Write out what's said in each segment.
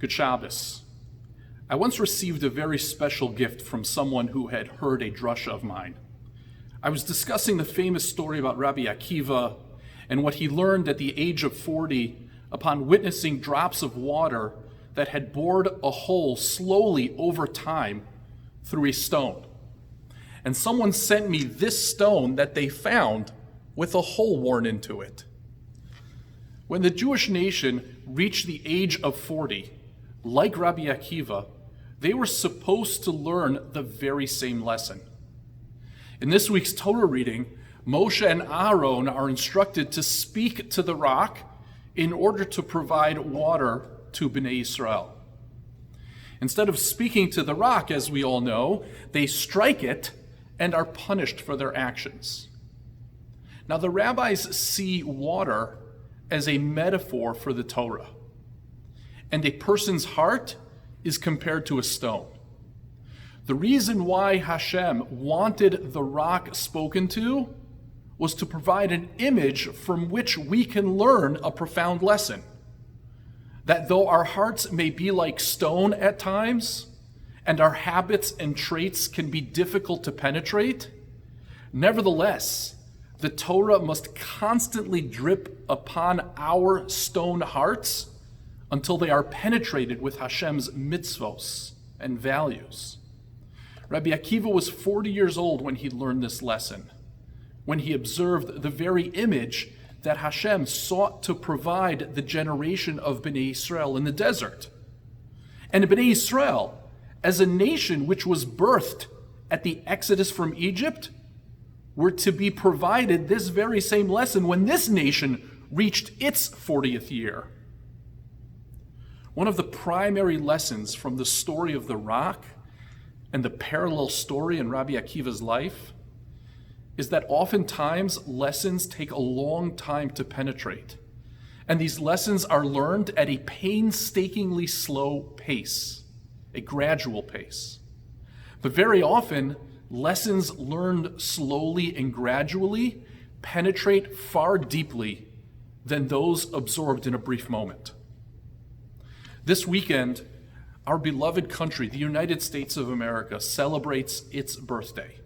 Good Shabbos. I once received a very special gift from someone who had heard a drasha of mine. I was discussing the famous story about Rabbi Akiva and what he learned at the age of 40 upon witnessing drops of water that had bored a hole slowly over time through a stone. And someone sent me this stone that they found with a hole worn into it. When the Jewish nation reached the age of 40, like Rabbi Akiva, they were supposed to learn the very same lesson. In this week's Torah reading, Moshe and Aaron are instructed to speak to the rock in order to provide water to Bnei Israel. Instead of speaking to the rock, as we all know, they strike it and are punished for their actions. Now, the rabbis see water as a metaphor for the Torah, and a person's heart is compared to a stone. The reason why Hashem wanted the rock spoken to was to provide an image from which we can learn a profound lesson. That though our hearts may be like stone at times, and our habits and traits can be difficult to penetrate, nevertheless, the Torah must constantly drip upon our stone hearts until they are penetrated with Hashem's mitzvos and values. Rabbi Akiva was 40 years old when he learned this lesson, when he observed the very image that Hashem sought to provide the generation of Bnei Israel in the desert. And Bnei Israel, as a nation which was birthed at the exodus from Egypt, were to be provided this very same lesson when this nation reached its 40th year. One of the primary lessons from the story of the rock and the parallel story in Rabbi Akiva's life is that oftentimes lessons take a long time to penetrate. And these lessons are learned at a painstakingly slow pace, a gradual pace. But very often, lessons learned slowly and gradually penetrate far deeply than those absorbed in a brief moment. This weekend, our beloved country, the United States of America, celebrates its birthday.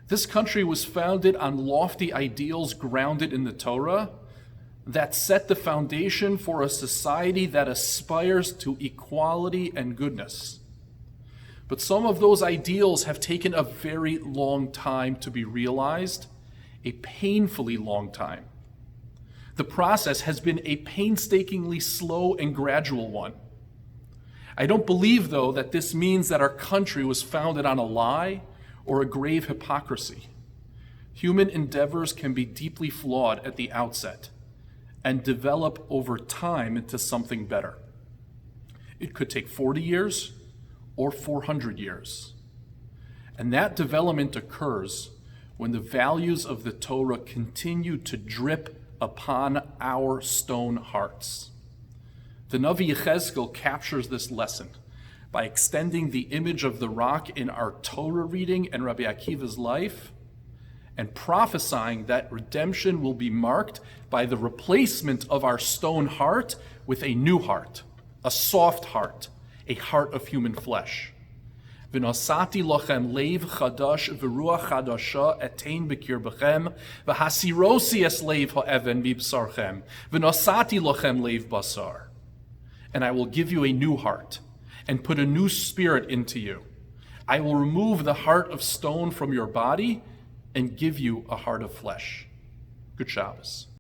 This country was founded on lofty ideals grounded in the Torah that set the foundation for a society that aspires to equality and goodness. But some of those ideals have taken a very long time to be realized, a painfully long time. The process has been a painstakingly slow and gradual one. I don't believe, though, that this means that our country was founded on a lie or a grave hypocrisy. Human endeavors can be deeply flawed at the outset and develop over time into something better. It could take 40 years or 400 years. And that development occurs when the values of the Torah continue to drip upon our stone hearts. The Navi Yechezkel captures this lesson by extending the image of the rock in our Torah reading and Rabbi Akiva's life, and prophesying that redemption will be marked by the replacement of our stone heart with a new heart, a soft heart, a heart of human flesh. V'nosati lochem leiv chadash v'ruach chadasha etein b'kirbechem v'hasirosi es leiv ha'even b'bsarchem v'nosati lochem leiv basar. And I will give you a new heart and put a new spirit into you. I will remove the heart of stone from your body and give you a heart of flesh. Good Shabbos.